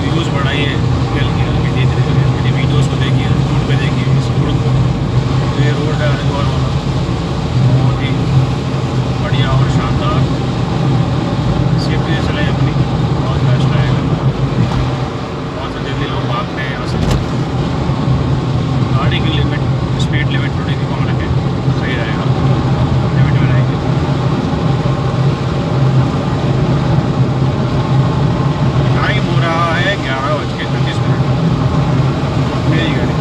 Views बढ़ाइए हल्की हल्की धीरे धीरे मेरी वीडियोज़ को देखिए, रोड पे देखिए इस रोड को। तो ये रोड है हरिद्वार वाला, बहुत ही बढ़िया और शानदार। सेफ्टी से चलें अपनी, बहुत बेस्ट रहेगा। बहुत से जल्दी लोग भागते हैं यहाँ से। गाड़ी की लिमिट, स्पीड लिमिट थोड़ी सी कम रखें, सही रहेगा, लिमिट में रहेंगे। टाइम हो रहा है 11:33। मेरी गाड़ी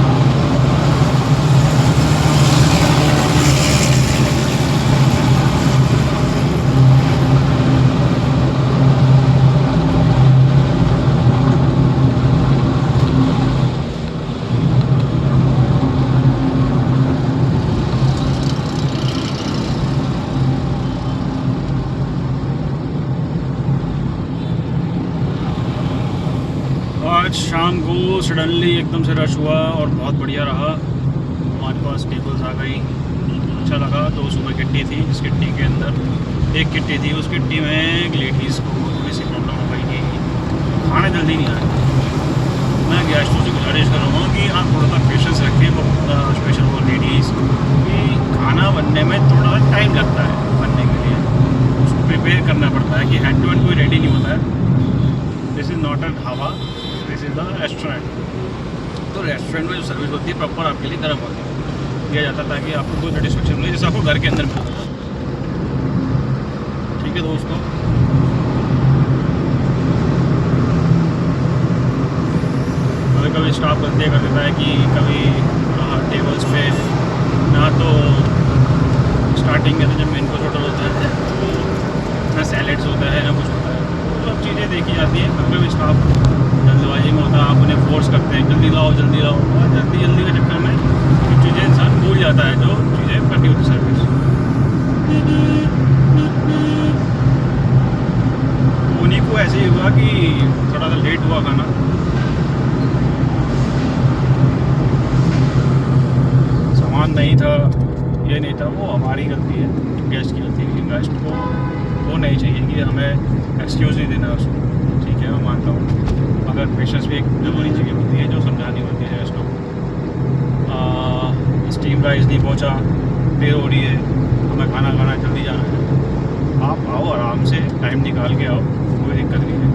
आज शाम को सडनली एकदम से रश हुआ और बहुत बढ़िया रहा। हमारे पास टेबल्स आ गई, अच्छा लगा। तो सुबह किट्टी थी, जिस किट्टी के अंदर एक किट्टी थी, उस किट्टी में एक लेडीज़ को थोड़ी सी प्रॉब्लम हो गई कि खाना जल्दी नहीं आया। मैं गेस्टों से गुजारिश करूँगा कि आप थोड़ा सा पेशेंस रखें, स्पेशल वो लेडीज़ कि खाना बनने में थोड़ा टाइम लगता है बनने के लिए, उसको प्रिपेयर करना पड़ता है कि हैंड टू हैंड कोई रेडी नहीं होता है। This is not a dhaba, this is the restaurant. तो रेस्टोरेंट में जो सर्विस होती है प्रॉपर आपके लिए गर्म होती है, दिया जाता है ताकि आपको कोई सेटिस्फेक्शन मिले जैसे आपको घर के अंदर मिलता है। ठीक है दोस्तों, कभी कभी स्टाफ गलतियाँ कर देता है कि कभी टेबल्स पे ना तो स्टार्टिंग में तो जब मेन कोर्स ऑर्डर होता है तो ना सैलेड्स होता है ना कुछ होता है, तो सब चीज़ें देखी जाती हैं। कभी कभी स्टाफ जल्दबाजी में होता है, आप उन्हें फोर्स करते हैं जल्दी लाओ जल्दी लाओ, और जल्दी जल्दी के चक्कर में कुछ चीज़ें इंसान भूल जाता है जो चीज़ें करनी होती सर्विस। तो उन्हीं को ऐसे ही हुआ कि थोड़ा सा लेट हुआ खाना। सामान नहीं था, ये नहीं था, वो हमारी गलती है, गेस्ट की गलती है। गेस्ट को वो नहीं चाहिए कि हमें एक्सक्यूज़ नहीं देना उसको, ठीक है मैं मानता हूँ, मगर पेशेंस भी एक ज़रूरी चीज़ होती है जो समझानी होती है गेस्ट को। स्टीम राइस नहीं पहुँचा, देर हो रही है, हमें खाना खाना जल्दी जाना है। आप आओ आराम से, टाइम निकाल के आओ, कोई दिक्कत नहीं है।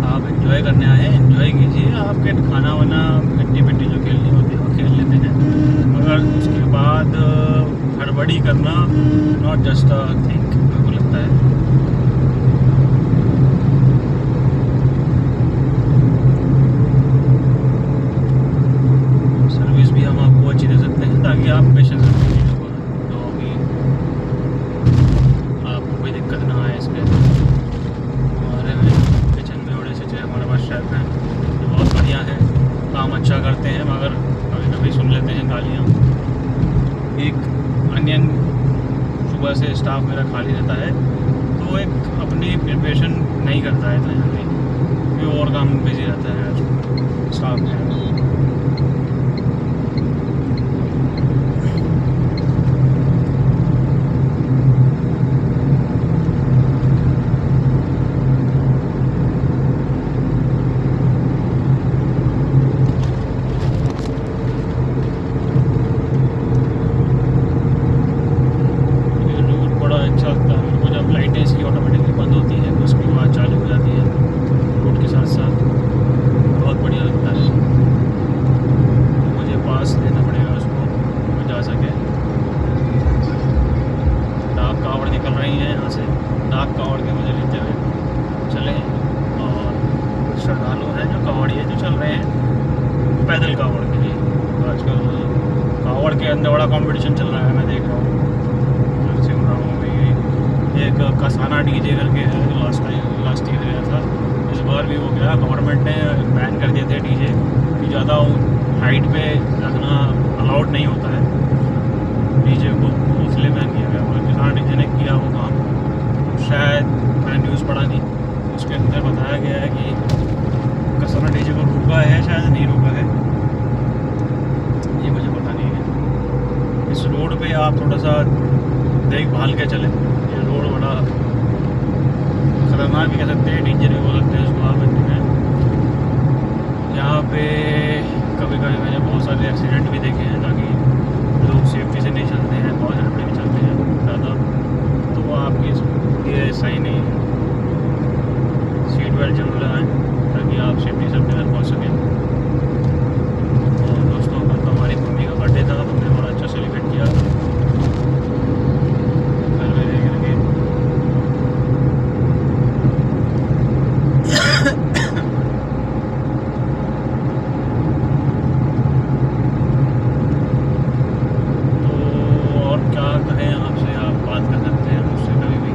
आप एंजॉय करने आए हैं, एंजॉय कीजिए। आपके खाना वाना गड्डी पिट्टी जो खेलनी होती है वो खेल लेते हैं, मगर उसके बाद गड़बड़ी करना नॉट जस्ट अ थिंग, मेरे को लगता है। सर्विस भी हम आपको अच्छी दे सकते हैं ताकि आप पेशेंस रखें चीज़ों को, तो अभी आपको कोई दिक्कत ना आए इसमें। हमारे किचन में बड़े से हमारे पास शेफ हैं जो बहुत बढ़िया है, काम अच्छा करते हैं, मगर कभी कभी सुन लेते हैं गालियाँ। एक अनियन सुबह से स्टाफ मेरा खाली रहता है, तो एक अपनी प्रिपरेशन नहीं करता है इतना जल्दी, क्योंकि और काम बिजी रहता है स्टाफ में। पैदल कावड़ के लिए आजकल कावड़ के अंदर बड़ा कंपटीशन चल रहा है, मैं देख रहा हूँ। सुन रहा हूँ अभी एक कसाना डीजे करके है जो लास्ट ईयर गया था, इस बार भी हो गया। गवर्नमेंट ने बैन कर दिए थे डीजे कि ज़्यादा हाइट पे रखना अलाउड नहीं होता है डीजे को, इसलिए बैन किया गया। और कसाना डीजे ने किया वो काम, शायद मैंने न्यूज़ पढ़ा नहीं, उसके अंदर बताया गया है कि कसाना डीजे को रोका है, शायद नहीं रोका है, ये मुझे पता नहीं है। इस रोड पे आप थोड़ा सा देखभाल के चलें, ये रोड बड़ा भी कह सकते हैं, डेंजर भी बोल सकते हैं उसको आप हिंदी में। यहाँ पे कभी कभी मैंने बहुत सारे एक्सीडेंट भी देखे हैं, ताकि लोग सेफ्टी से नहीं चलते हैं, बहुत झड़पड़े भी चलते हैं ज़्यादा, तो वो आपकी ये सही नहीं है। सीट बेल्ट जरूर लगाएं ताकि आप सेफ्टी से अपने घर पहुँच सकें। और दोस्तों, कल तो हमारी मम्मी का बर्थडे था, तो हमने बड़ा अच्छा सेलिब्रेट किया था। घर में रह करके तो और क्या कहें आपसे, आप बात कर सकते हैं मुझसे कभी भी।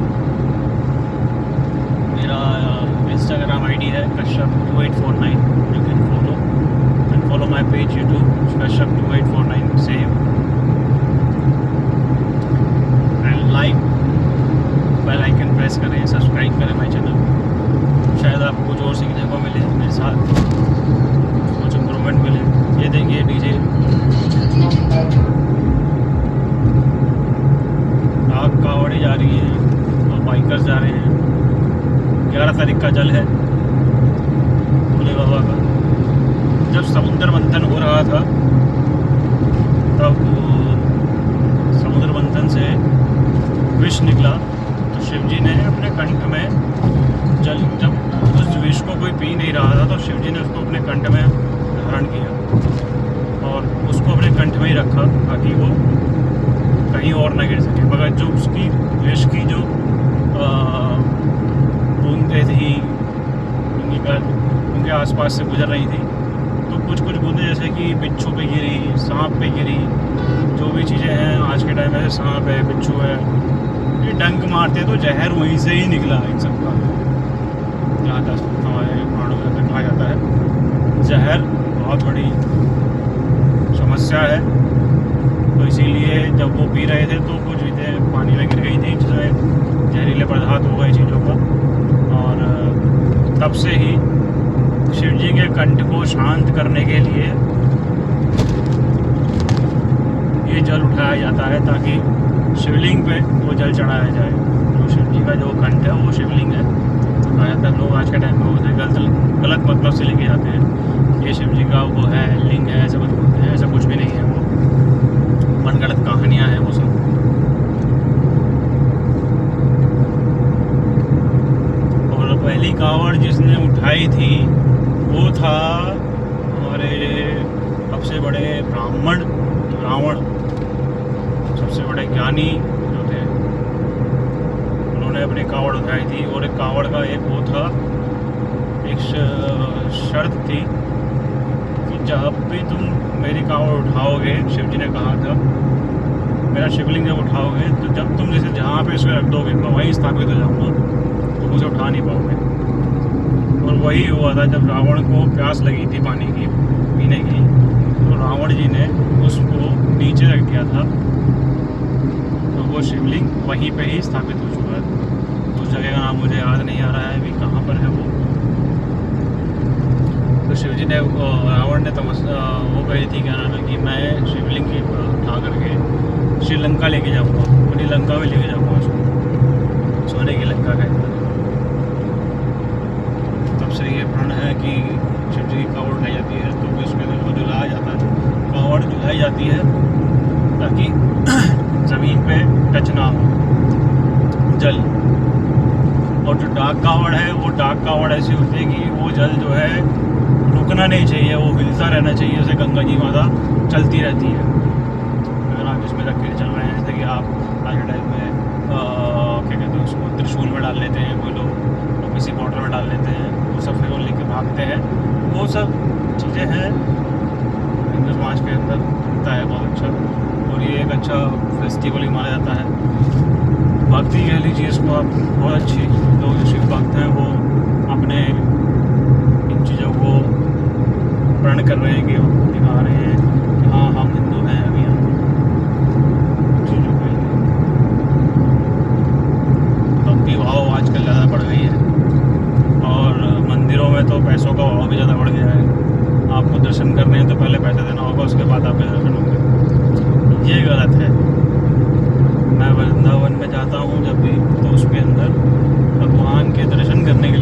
मेरा इंस्टाग्राम आईडी है kashyap2849, you can follow and follow my page YouTube kashyap2849 same, and like bell icon press करें, सब्सक्राइब करें माई चैनल। शायद आपको कुछ और सीखने को मिले मेरे साथ, कुछ इम्प्रूवमेंट मिले। ये देखिए डीजे आग कावड़ी जा रही है और बाइकर्स जा रहे हैं। 11 तारीख का जल है भोले बाबा का। जब समुद्र मंथन हो रहा था, तब समुद्र मंथन से विष निकला, तो शिव जी ने अपने कंठ में जल, जब उस विष को कोई पी नहीं रहा था, तो शिव जी ने उसको अपने कंठ में धारण किया और उसको अपने कंठ में ही रखा, ताकि वो कहीं और ना गिर सके। मगर जो उसकी विष की जो बूंदें थी उनके आसपास से गुजर रही थी, तो कुछ कुछ बूंदें जैसे कि बिच्छू पे गिरी, सांप पे गिरी, जो भी चीज़ें हैं आज के टाइम में, सांप है, बिच्छू है, ये डंक मारते तो जहर वहीं से ही निकला इन सब का। जहाँ तक हमारे पुराणों में कहा जाता है, जहर बहुत बड़ी समस्या है। तो इसीलिए जब वो पी रहे थे तो कुछ चीज़ें पानी में गिर गई थी, जिसमें जहरीले पदार्थ हो गए चीज़ों का, और तब से ही शिव जी के कंठ को शांत करने के लिए ये जल उठाया जाता है, ताकि शिवलिंग पे वो जल चढ़ाया जाए। तो शिव जी का जो कंठ है वो शिवलिंग है। ज़्यादातर लोग आज के टाइम में उसे गलत मतलब से लेके जाते हैं, ये शिव जी का वो है, लिंग है, ऐसा कुछ बोलते हैं। ऐसा कुछ भी नहीं है, वो मनगढ़ंत कहानियाँ हैं वो सब। और पहली कावड़ जिसने उठाई थी वो था हमारे सबसे बड़े ब्राह्मण रावण, सबसे बड़े ज्ञानी जो थे, उन्होंने अपनी कावड़ उठाई थी। और एक कावड़ का एक वो था, एक शर्त थी कि जब भी तुम मेरी कावड़ उठाओगे, शिव जी ने कहा था, मेरा शिवलिंग जब उठाओगे, तो जब तुम जैसे जहाँ पे इसे रख दोगे मैं वहीं स्थापित हो जाऊँगा, तुम उसे उठा नहीं पाओगे। और वही हुआ था, जब रावण को प्यास लगी थी पानी की पीने की, तो रावण जी ने उसको नीचे रख दिया था, तो वो शिवलिंग वहीं पे ही स्थापित हो चुका है। उस जगह का नाम मुझे याद नहीं आ रहा है अभी, कहाँ पर है वो। तो शिव जी ने, रावण ने वो कही थी, क्या नाम है, कि मैं शिवलिंग की उठा करके श्रीलंका लेके जाऊँगा, अपनी लंका में लेके जाऊँगा उसको, सोने की लंका के अंदर। तब से ये प्रण है कि शिव जी की कावड़ उठाई जाती है, तो इसके अंदर वो जुलाया जाता है, कावड़ जुलाई जाती है, ताकि ज़मीन पे टच ना हो जल। और जो डाक कावड़ है, वो डाक कावड़ ऐसी होती है कि वो जल जो है रुकना नहीं चाहिए, वो हिलता रहना चाहिए, जैसे गंगा जी माता चलती रहती है। अगर आप इसमें रख के चल रहे हैं, जैसे कि आप आज के टाइम में क्या कहते हैं उसको, त्रिशूल में डाल लेते हैं कोई लोग, तो किसी बॉटल में डाल लेते हैं, वो सब फिर वो लेके भागते हैं, वो सब चीज़ें हैं हिंदू समाज के अंदर होता है बहुत अच्छा। और ये एक अच्छा फेस्टिवल ही माना जाता है। भक्ति कह लीजिए इसको आप, बहुत अच्छी। लोग जो शिव भक्त हैं वो अपने इन चीज़ों को प्रण कर रहे हैं, कि दिखा रहे हैं कि हाँ हम हिंदू हैं, अभी हम चीज़ों के लिए भक्ति भाव आजकल ज़्यादा बढ़ गई है। और मंदिरों में तो पैसों का भाव भी ज़्यादा बढ़ गया है। आपको दर्शन करने हैं तो पहले पैसे देना होगा, उसके बाद आपके दर्शन होंगे। ये गलत है। मैं वृंदावन में जाता हूँ जब भी, तो उसके अंदर भगवान के दर्शन करने के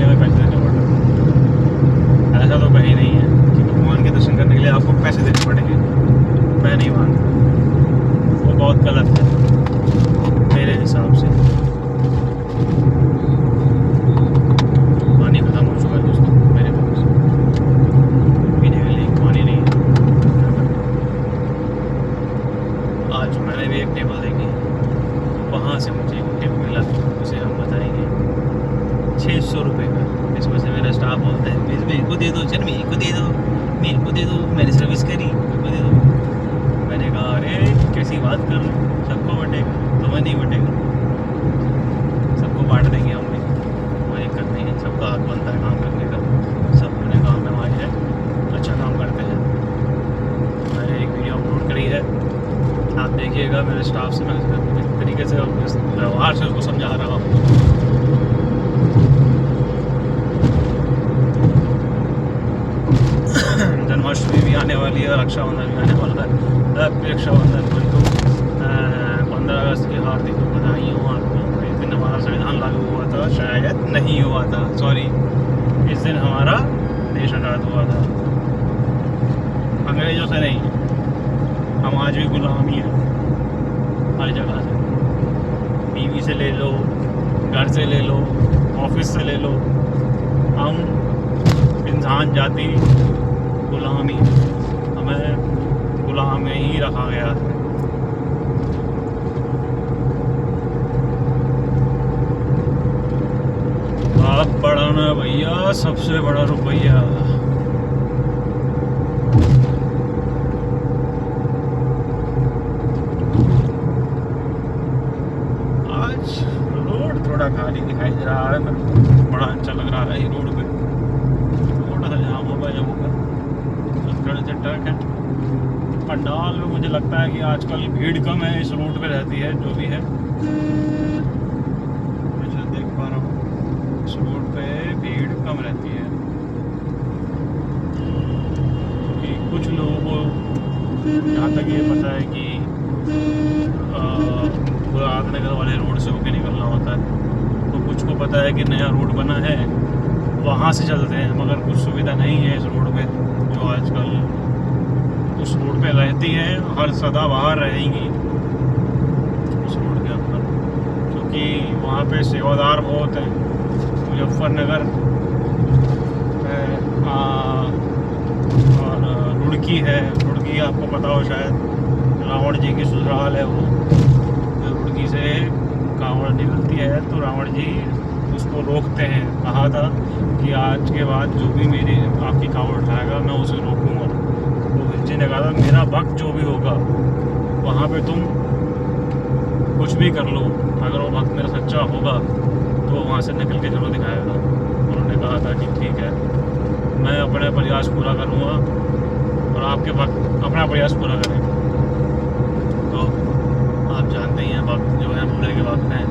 600 रुपये का। इसमें से मेरा स्टाफ बोलता है मेरे को दे दो, चल मेरे को दे दो, मेरे को दे दो, मैंने सर्विस करी, मेरे को दे दो। मैंने कहा अरे कैसी बात कर रहे हो, सबको बटेगा, तुम्हें नहीं बटेगा, सबको बांट देंगे हम भी, कोई दिक्कत नहीं है, सबका हक बनता है काम करने का, सब अपने काम में माहिर है, अच्छा काम करते हैं। मैंने एक वीडियो अपलोड करी है, आप देखिएगा। मेरे स्टाफ से मैं इस तरीके से व्यवहार से उसको समझा रहा हूँ। जन्माष्टमी भी आने वाली है, रक्षाबंधन भी आने वाला है। रक्षाबंधन को 15 अगस्त की हार्दिक बधाई हो आपको। इस दिन हमारा संविधान लागू हुआ था, शायद नहीं हुआ था, सॉरी, इस दिन हमारा देश आज़ाद हुआ था, अंग्रेजों से नहीं। हम आज भी गुलामी है हर जगह से, बीवी से ले लो, घर से ले लो, ऑफिस से ले लो, हम इंसान जाति गुलामी, हमें गुलाम में ही रखा गया है। आप बढ़ाना भैया सबसे बड़ा रुपया। आज रोड थोड़ा खाली दिखाई दे रहा है, मेरे को बड़ा अच्छा लग रहा है ये रोड पे। थोड़ा सा जाम होगा जब होगा, से ट्रक है। पंडाल में मुझे लगता है कि आजकल भीड़ कम है, इस रोड पे रहती है, जो भी है मैं देख पा रहा हूँ, इस रोड पे भीड़ कम रहती है, क्योंकि कुछ लोगों को जहाँ तक ये पता है कि राजनगर वाले रोड से होके निकलना होता है, तो कुछ को पता है कि नया रोड बना है वहाँ से चलते हैं, मगर कुछ सुविधा नहीं है इस रोड पे, जो आजकल उस रोड पे रहती है, हर सदा बाहर रहेंगी उस रोड के ऊपर, क्योंकि वहाँ पे सेवादार बहुत हैं। मुजफ्फरनगर और रुड़की है, रुड़की आपको पता हो शायद, रावण जी की ससुराल है वो, रुड़की से कांवड़ निकलती है तो रावण जी उसको रोकते हैं। कहा था कि आज के बाद जो भी मेरी आपकी कांवड़ उठाएगा मैं उसे रोकूंगा। तो जी ने कहा था मेरा भक्त जो भी होगा वहाँ पे तुम कुछ भी कर लो, अगर वो भक्त मेरा सच्चा होगा तो वहाँ से निकल के जरूर दिखाएगा। उन्होंने कहा था कि ठीक है, मैं अपना प्रयास पूरा करूँगा और आपके भक्त अपना प्रयास पूरा करेंगे। तो आप जानते ही हैं भक्त जो है बूढ़े के भक्त हैं,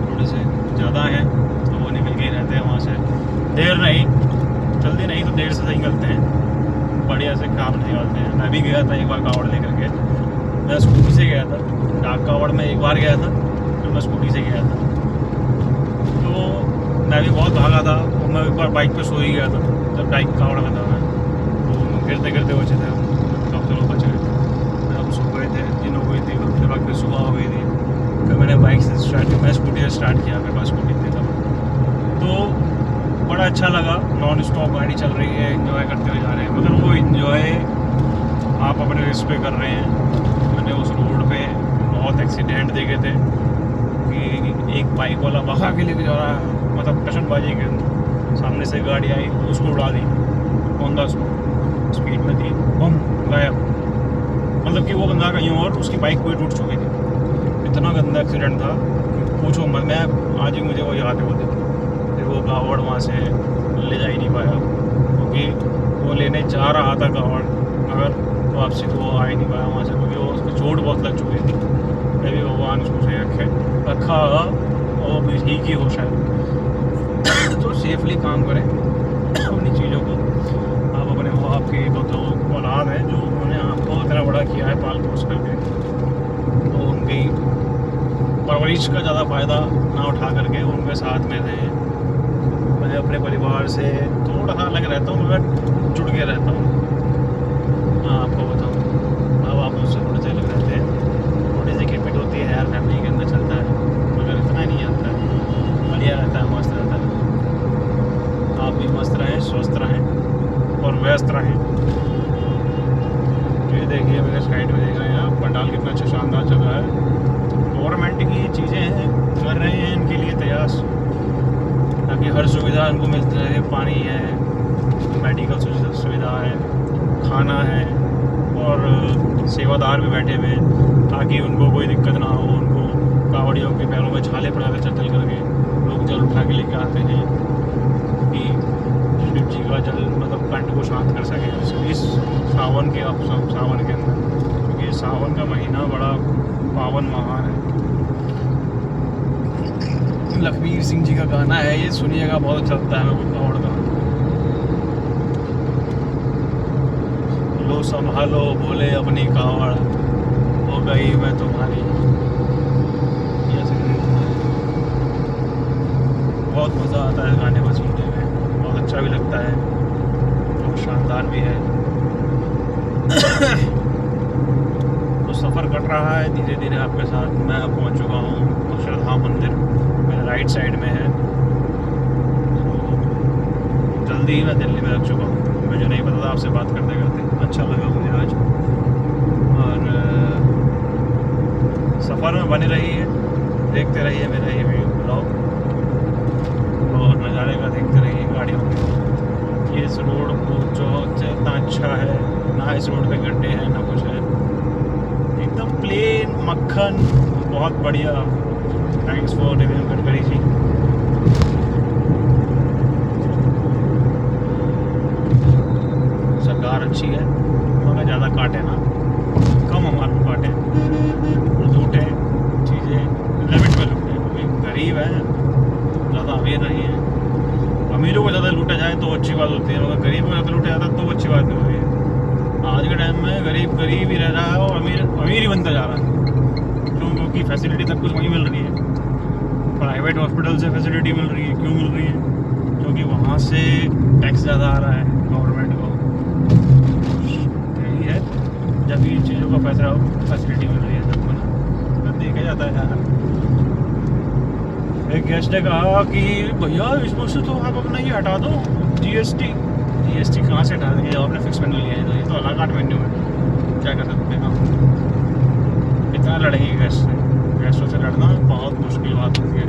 थोड़े से ज़्यादा हैं, तो वो निकल के ही रहते हैं वहाँ से, देर नहीं, जल्दी नहीं तो देर से निकलते हैं, बढ़िया से काम निकालते हैं। मैं भी गया था एक बार कावड़ लेकर के, मैं स्कूटी से गया था, डाक कावड़ में एक बार गया था, फिर मैं स्कूटी से गया था, तो मैं भी बहुत भागा था, और मैं एक बार बाइक पे सो ही गया था जब बाइक कावड़ में था मैं, तो गिरते गिरते बचे थे, सब चलो बच गए थे, हम सो गए थे, दिन हो गई थी, फिर वक्त पे सुबह हो गई थी, फिर मैंने बाइक से स्टार्ट किया, मैं स्कूटी से स्टार्ट किया, मेरे पास स्कूटी थी तब, तो बड़ा अच्छा लगा। नॉन स्टॉप गाड़ी चल रही है, एंजॉय करते हुए जा रहे हैं, मगर वो इन्जॉय आप अपने रिस्क पे कर रहे हैं। मैंने उस रोड पे बहुत एक्सीडेंट देखे थे कि एक बाइक वाला भगा के लेके जा रहा है, मतलब टशनबाजी के, सामने से गाड़ी आई उसको उड़ा दी ऑन द स्पॉट, स्पीड में थी, बम गायब, मतलब कि वो बंदा कहीं और उसकी बाइक कोई टूट चुकी थी। इतना गंदा एक्सीडेंट था पूछो मत, मैं आज ही मुझे वो याद है वो दिन। फिर वो कावड़ वहाँ से ले जा ही नहीं पाया, क्योंकि वो लेने जा रहा था कावड़, मगर वापसी तो वो आ ही नहीं पाया वहाँ से, क्योंकि वो उसको चोट बहुत लग चुकी थी। मैं भी भगवान उसको सही रखा और भी ठीक ही हो शायद। तो सेफली काम करें अपनी चीज़ों को। आप अपने वो आपके तो औलाद है जो उन्होंने आपको इतना बड़ा किया है पाल पोस करके, तो उनकी परवरिश का ज़्यादा फ़ायदा ना उठा करके उनके साथ में रहें। मैं अपने परिवार से थोड़ा सा अलग रहता हूँ, मगर जुड़ के रहता हूँ। हाँ, आपको बताऊँ, अब आप मुझसे थोड़े से अलग रहते हैं, थोड़ी सी खिटपिट होती है यार, फैमिली के अंदर चलता है, मगर इतना नहीं आता है, बढ़िया रहता है, मस्त रहता है। आप भी मस्त रहें, स्वस्थ रहें और व्यस्त रहें। ये देखिए मेरे साइड में देख रहे हैं आप, पंडाल कितना अच्छा शानदार चल रहा है। गवर्नमेंट की चीज़ें हैं, कर रहे हैं इनके लिए तैयार, ताकि हर सुविधा इनको मिलती रहे, पानी है, मेडिकल सुविधा है, खाना है और सेवादार भी बैठे हुए हैं ताकि उनको कोई दिक्कत ना हो। उनको कावड़ियों के पैरों में छाले पड़ा कर चल करके लोग जल उठा के लेके आते हैं कि शिव जी का जल मतलब कंठ को शांत कर सके इस सावन के सावन के अंदर, क्योंकि सावन का महीना बड़ा पावन महान है। लखबीर सिंह जी का गाना है ये, सुनिएगा, बहुत अच्छा लगता है मेरे को कावड़ का। लो संभालो बोले अपनी कावड़, हो गई मैं तुम्हारी। बहुत मज़ा आता है गाने में सुनने में, बहुत अच्छा भी लगता है, बहुत शानदार भी है। तो सफ़र कट रहा है धीरे धीरे आपके साथ। मैं अब पहुंच चुका हूँ अक्षरधाम मंदिर, मेरे राइट साइड में है। तो जल्दी ही मैं दिल्ली में रख चुका हूँ, मुझे नहीं पता था आपसे बात करते करते। अच्छा लगा मुझे आज, और सफ़र में बने रहिए, देखते रहिए मेरा ये ब्लॉग और नज़ारे का देखते रहिए गाड़ियों में। ये इस रोड को जो इतना अच्छा है ना, इस रोड पे गड्ढे हैं ना कुछ है, एकदम प्लेन मक्खन, बहुत बढ़िया। Thanks for review Gadkari ji. सरकार अच्छी है मगर ज़्यादा काटे ना, कम हमारे को काटे, लूटे चीज़ें लिमिट में लूटे। क्योंकि गरीब है, ज़्यादा अमीर नहीं है। अमीरों को ज़्यादा लूटा जाए तो अच्छी बात होती है, मगर गरीब को ज़्यादा लूटा जाता है तो अच्छी बात नहीं होती है। आज के टाइम में गरीब गरीब ही रह रहा है और अमीर अमीर ही बनता जा रहा है। क्यों? क्योंकि फैसिलिटी सब कुछ वहीं मिल रही है, प्राइवेट हॉस्पिटल से फैसिलिटी मिल रही है। क्यों मिल रही है? क्योंकि वहाँ से टैक्स ज़्यादा आ रहा है गवर्नमेंट को। यही है, जब इन चीज़ों का फैसिलिटी मिल रही है सबको ना, तब देखा जाता है यार। एक गेस्ट ने कहा कि भैया इसमें से तो आप अपना ये हटा दो जीएसटी कहाँ से हटा देंगे जब आपने फिक्स मेन्यू लिया है? तो ये तो अलग कार्ड मेन्यू है, क्या कर सकते हैं आप? इतना लड़ेंगे गेस्ट से, गेस्टों से लड़ना बहुत मुश्किल बात होती है।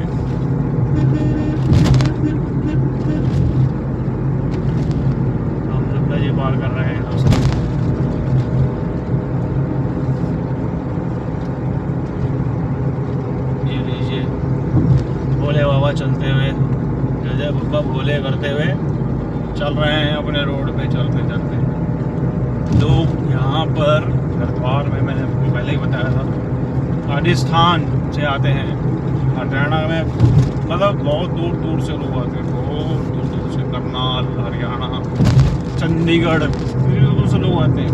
हम लोग ये पार कर रहे हैं दोस्तों। ये लीजिए भोले बाबा चलते हुए, जय बाबा भोले करते हुए चल रहे हैं अपने रोड पे चलते चलते। लोग यहाँ पर हरिद्वार में, मैंने आपको पहले ही बताया था, राजस्थान से आते हैं। हरियाणा में मतलब बहुत दूर दूर से लोग आते हैं, बहुत दूर दूर से, करनाल, हरियाणा, चंडीगढ़, दूर से लोग आते हैं,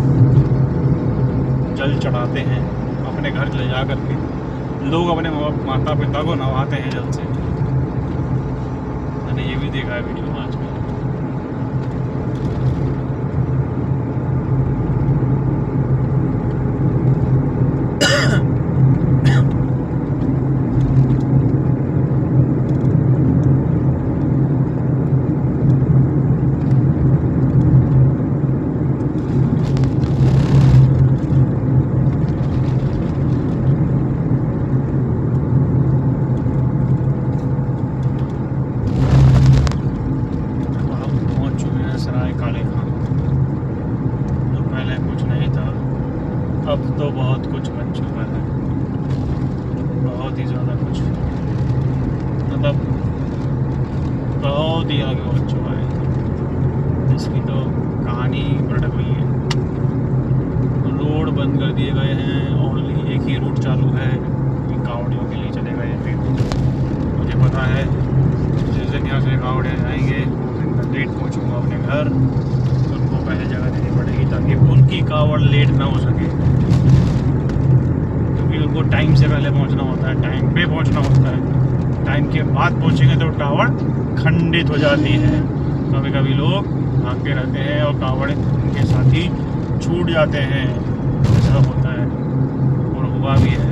जल चढ़ाते हैं अपने घर ले जा कर के। लोग अपने माता पिता को नवाते हैं जल से। मैंने ये भी देखा है वीडियो में आजकल। अब तो बहुत कुछ बन चुका है, बहुत ही ज़्यादा कुछ, मतलब बहुत ही आगे पहुँच चुका है। इसकी तो कहानी पलट हुई है। रोड बंद कर दिए गए हैं, ओनली एक ही रूट चालू है, कावड़ियों के लिए चले गए हैं। मुझे पता है जिस दिन यहाँ से कावड़ियाँ जाएंगे उस दिन मैं लेट पहुँचूँगा अपने घर। उनको पहले जगह देनी पड़ेगी ताकि उनकी कावड़ लेट ना हो सके, क्योंकि उनको टाइम से पहले पहुंचना होता है, टाइम पे पहुंचना होता है। टाइम के बाद पहुंचेंगे तो कावड़ खंडित हो जाती है। कभी कभी लोग भागते रहते हैं और कावड़ उनके साथ ही छूट जाते हैं, ऐसा होता है और हुआ भी है।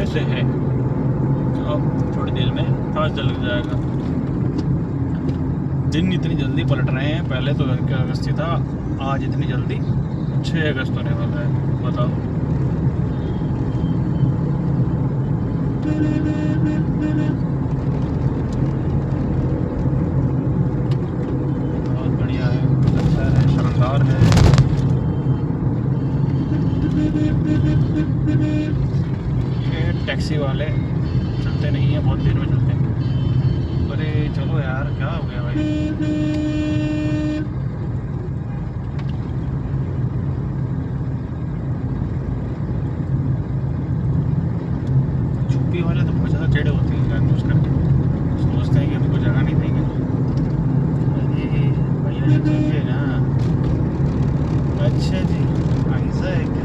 से है, अब थोड़ी देर में सांस जल जाएगा। दिन इतनी जल्दी पलट रहे हैं, पहले तो 1 अगस्त ही था, आज इतनी जल्दी 6 अगस्त होने वाला है, बताओ। बहुत बढ़िया है, अच्छा है, शानदार है। ये टैक्सी वाले चलते नहीं हैं, बहुत देर में चलते हैं। अरे चलो यार, क्या हो गया भाई। यूपी वाले तो बहुत ज़्यादा टेढ़े होते हैं जानबूझ करके, सोचते हैं कि हमको जगह नहीं देंगे। अरे भैया जी चलिए ना। अच्छा जी, ऐसा है क्या?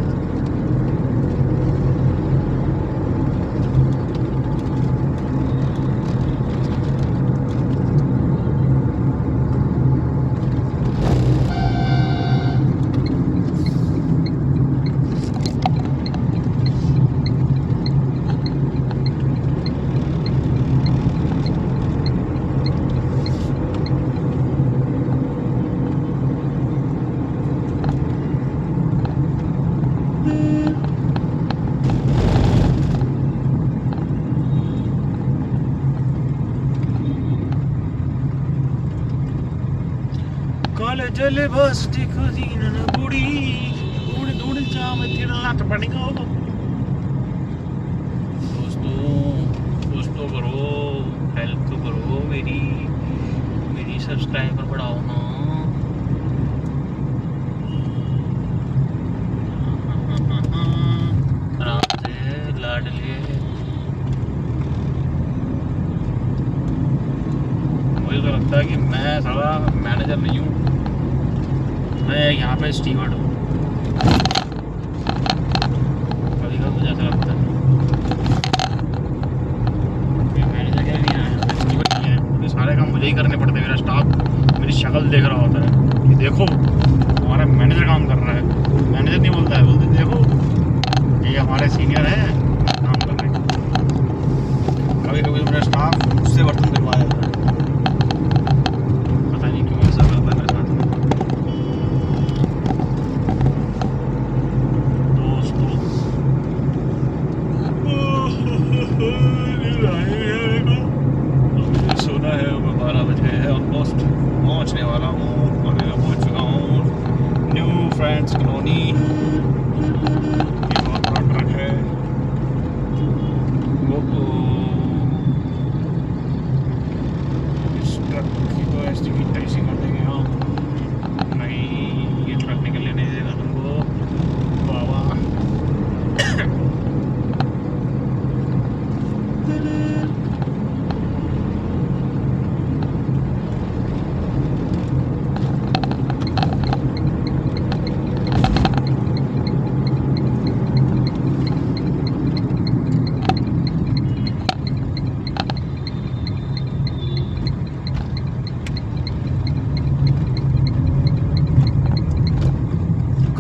कालेजले बस्ती खोजिन न बुढी उड उड चामतिर लाट पड़ेगा। दोस्तों कुछ तो करो, हेल्प तो करो मेरी सब्सक्राइबर बढ़ाओ ना। आराम से लाडले। मुझे तो लगता है कि मैं सारा मैनेजर नहीं हूँ, मैं यहाँ पे स्टीवर्ड हूँ। कभी कभी मुझे ऐसा लगता है मैनेजर क्या नहीं है, स्टीवर्ड नहीं है, मुझे सारे काम मुझे ही करने पड़ते हैं। मेरा स्टाफ मेरी शक्ल देख रहा होता है कि देखो हमारा मैनेजर काम कर रहा है। मैनेजर नहीं बोलता है, बोलते देखो ये हमारे सीनियर हैं काम कर रहे हैं। कभी कभी मेरा स्टाफ मुझसे बर्तन धुलवा देता है, पता नहीं क्यों ऐसा करता है मेरे साथ। सोना है, 12 बज गए हैं ऑलमोस्ट, पहुंचने वाला हूँ। अभी मैं पहुंच चुका हूँ न्यू फ्रेंड्स कॉलोनी। ये बहुत बड़ा ट्रक है वो, इस ट्रक की तो ऐसी की तैसी कर देंगे हम। नहीं, ये ट्रक निकलने नहीं देगा तुमको बाबा।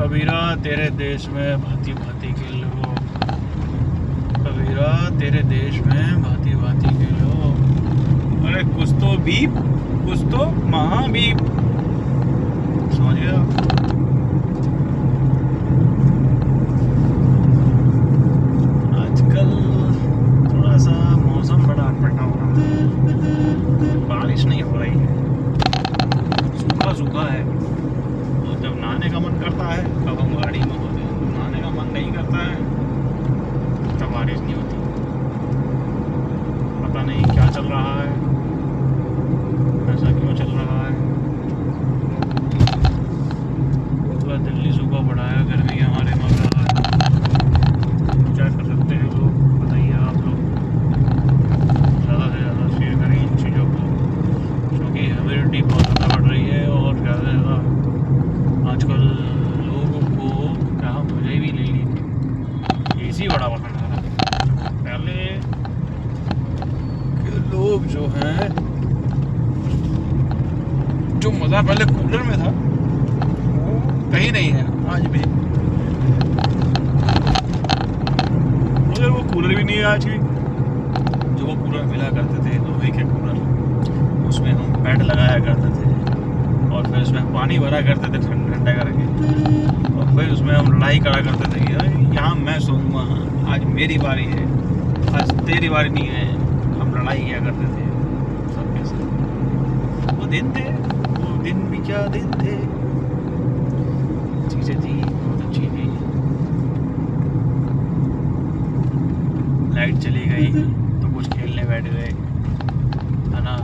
कबीरा तेरे देश में भांति भांति के लोग, कबीरा तेरे देश में भांति भांति के लोग। अरे कुछ तो बीप, कुछ तो महाबीप, समझ गया। आजकल थोड़ा सा मौसम बड़ा अटपटा हो रहा है, बारिश नहीं हो रही है, सूखा सूखा है। जब नहाने का मन करता है तब हम गाड़ी में होते हैं, नहाने का मन नहीं करता है तब बारिश नहीं होती। पता नहीं क्या चल रहा है, ऐसा क्यों चल रहा है। पूरा दिल्ली सूखा पड़ा है, गर्मी के हमारे मर रहा है। क्या कर सकते हैं लोग, बताइए आप लोग। ज़्यादा से ज़्यादा शेयर करें इन चीज़ों को, क्योंकि ह्यूमिडिटी बहुत ज़्यादा बढ़ रही है। और ज़्यादा से ज़्यादा आजकल लोगों को क्या, मुझे भी ले ली एसी बड़ा पसंद है। पहले के लोग जो हैं, जो मज़ा पहले कूलर में था वो कहीं नहीं है आज भी। मुझे वो कूलर भी नहीं है आज भी, जो वो कूलर मिला करते थे, लोहे के कूलर। उसमें हम बेड लगाया करते थे और फिर उसमें पानी भरा करते थे ठंडा करके, और फिर उसमें हम लड़ाई करा करते थे कि यहाँ मैं सोऊंगा, आज मेरी बारी है, आज तेरी बारी नहीं है। हम लड़ाई किया करते थे सबके साथ। वो दिन थे, वो दिन भी क्या दिन थे। चीज़ें थी बहुत अच्छी थी। लाइट चली गई तो कुछ खेलने बैठ गए, है ना।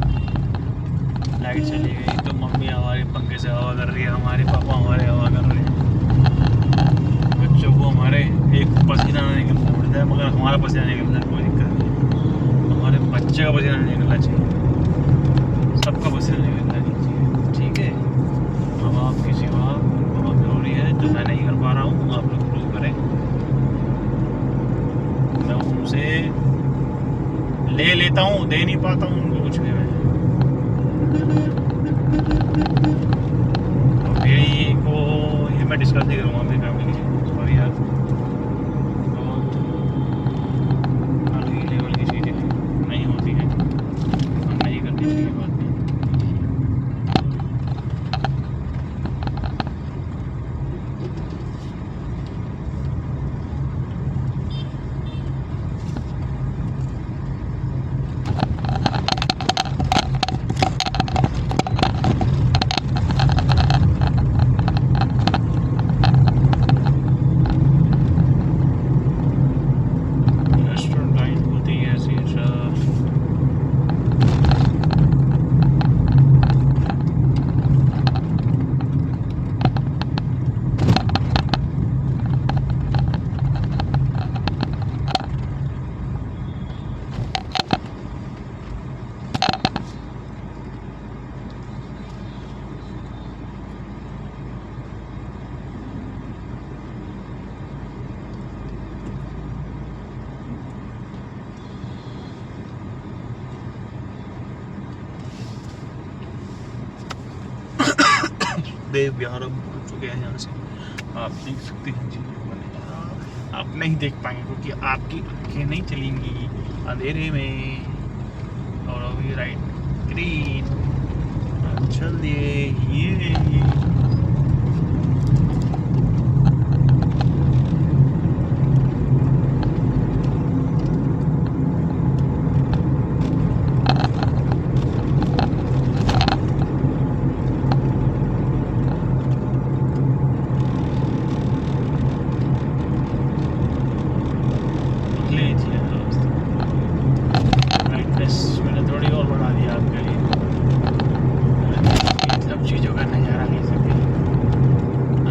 लाइट चली गई तो मम्मी हमारे पंखे से हवा कर रही है, हमारे पापा हमारे हवा कर रहे हैं। बच्चों को हमारे एक पसीना नहीं निकलना पड़ता है, मगर हमारा पसीना निकलता है, कोई दिक्कत नहीं। हमारे बच्चे का पसीना नहीं निकलना चाहिए, सबका पसीना निकलना चाहिए, ठीक है। अब आपकी सेवा बहुत ज़रूरी है, जो मैं नहीं कर पा रहा हूँ आप लोग प्रूव करें। मैं उनसे ले लेता हूँ, दे नहीं पाता हूँ उनको कुछ भी मैं। तो मेरी को ये मैं डिस्कस नहीं करूँगा अपनी फैमिली के, सॉरी यार, बहुत अलग लेवल की चीज़ें नहीं होती हैं और नहीं करनी चाहिए बात नहीं। देव बिहार अब पहुँच चुके हैं, यहाँ से आप देख सकते हैं जी। आप नहीं देख पाएंगे क्योंकि आपकी आंखें नहीं चलेंगी अंधेरे में। और अभी राइट ग्रीन चल दिए ये। मैंने थोड़ी और बढ़ा दिया आपके लिए, सब चीज़ों का नज़ारा ले सके।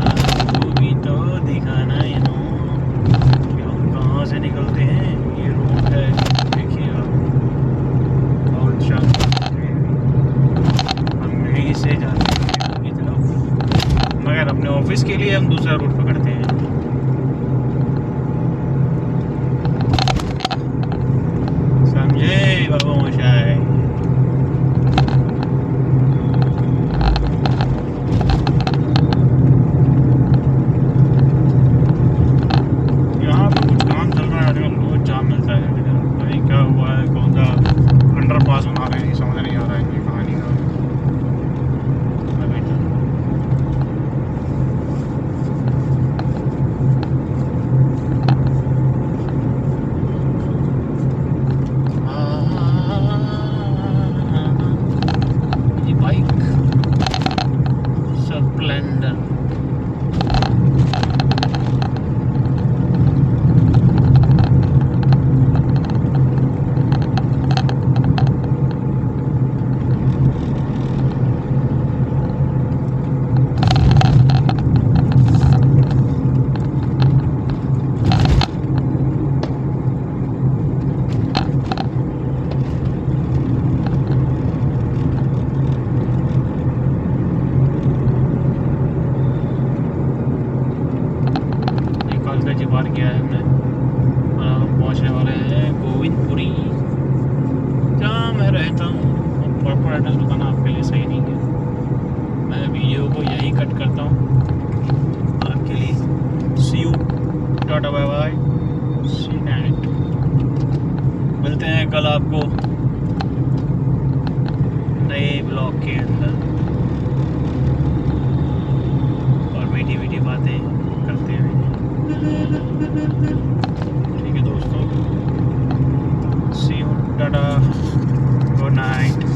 आपको भी तो दिखाना है ना कि हम कहाँ से निकलते हैं। ये रोड है, देखिए आप, बहुत शानदार है। हम यहीं से जाते हैं की तरफ, मगर अपने ऑफिस के लिए हम दूसरा रूट पकड़ते हैं। समझे बाबा मोशाय। यहाँ पे कुछ काम चल रहा है, रोज जाम मिलता है, कहीं क्या हुआ है, कौन सा अंडर पास बना रहे हैं, समझ नहीं आ रहा है इनकी कहानी का। पार किया है हमने और हम पहुँचने वाले हैं गोविंदपुरी, जहाँ मैं रहता हूँ। प्रॉपर एड्रेस बताना आपके लिए सही नहीं है, मैं वीडियो को यही कट करता हूँ आपके लिए। See you, tata bye bye, see night. मिलते हैं कल आपको नए के अंदर और मीठी मीठी बातें करते हुए। ठीक है दोस्तों, सी यू, टाटा, गुड नाइट।